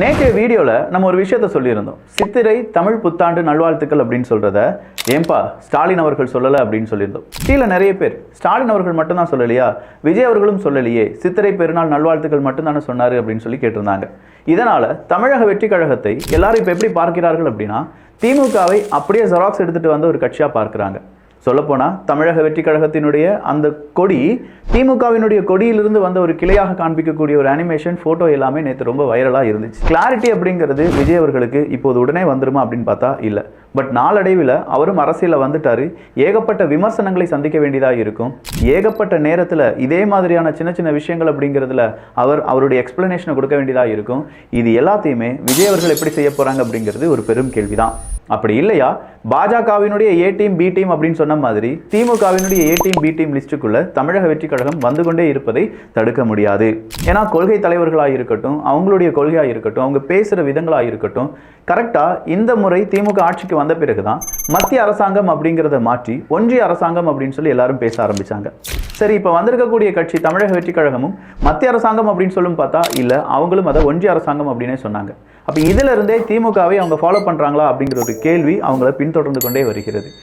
நேற்றைய வீடியோவில் நம்ம ஒரு விஷயத்த சொல்லியிருந்தோம். சித்திரை தமிழ் புத்தாண்டு நல்வாழ்த்துக்கள் அப்படின்னு சொல்கிறத ஏன்பா ஸ்டாலின் அவர்கள் சொல்லலை அப்படின்னு சொல்லியிருந்தோம். கீழே நிறைய பேர் ஸ்டாலின் அவர்கள் மட்டும்தான் சொல்லலையா, விஜய் அவர்களும் சொல்லலையே, சித்திரை பெருநாள் நல்வாழ்த்துக்கள் மட்டும்தானே சொன்னார் அப்படின்னு சொல்லி கேட்டிருந்தாங்க. இதனால் தமிழக வெற்றி கழகத்தை எல்லாரும் இப்போ எப்படி பார்க்கிறார்கள் அப்படின்னா, திமுகவை அப்படியே ஜெராக்ஸ் எடுத்துகிட்டு வந்த ஒரு கட்சியாக பார்க்குறாங்க. சொல்லப்போனால் தமிழக வெற்றி கழகத்தினுடைய அந்த கொடி திமுகவினுடைய கொடியிலிருந்து வந்த ஒரு கிளையாக காண்பிக்கக்கூடிய ஒரு அனிமேஷன் ஃபோட்டோ எல்லாமே நேற்று ரொம்ப வைரலாக இருந்துச்சு. கிளாரிட்டி அப்படிங்கிறது விஜய் அவர்களுக்கு இப்போது உடனே வந்துருமா அப்படின்னு பார்த்தா இல்லை. பட் நாளடைவில் அவரும் அரசியலில் வந்துட்டார். ஏகப்பட்ட விமர்சனங்களை சந்திக்க வேண்டியதாக இருக்கும். ஏகப்பட்ட நேரத்தில் இதே மாதிரியான சின்ன சின்ன விஷயங்கள் அப்படிங்கிறதுல அவருடைய எக்ஸ்பிளனேஷனை கொடுக்க வேண்டியதாக இருக்கும். இது எல்லாத்தையுமே விஜய் அவர்கள் எப்படி செய்ய போகிறாங்க அப்படிங்கிறது ஒரு பெரும் கேள்விதான். அப்படி இல்லையா, பாஜகவினுடைய ஏ டீம் பி டீம் அப்படின்னு சொன்ன மாதிரி திமுகவினுடைய ஏ டீம் பி டீம் லிஸ்ட்டுக்குள்ள தமிழக வெற்றி கழகம் வந்து கொண்டே இருப்பதை தடுக்க முடியாது. ஏன்னா கொள்கை தலைவர்களாக இருக்கட்டும், அவங்களுடைய கொள்கையாக இருக்கட்டும், அவங்க பேசுகிற விதங்களாக இருக்கட்டும், கரெக்டாக இந்த முறை திமுக ஆட்சிக்கு வந்த பிறகுதான் மத்திய அரசாங்கம் அப்படிங்கிறத மாற்றி ஒன்றிய அரசாங்கம் அப்படின்னு சொல்லி எல்லாரும் பேச ஆரம்பிச்சாங்க. சரி, இப்போ வந்திருக்கக்கூடிய கட்சி தமிழக வெற்றி கழகமும் மத்திய அரசாங்கம் அப்படின்னு சொல்லும் பார்த்தா இல்லை, அவங்களும் அதை ஒன்றிய அரசாங்கம் அப்படின்னே சொன்னாங்க. அப்போ இதிலிருந்தே திமுகவை அவங்க ஃபாலோ பண்ணுறாங்களா அப்படிங்கிற ஒரு கேள்வி அவங்கள பின்தொடர்ந்து கொண்டே வருகிறது.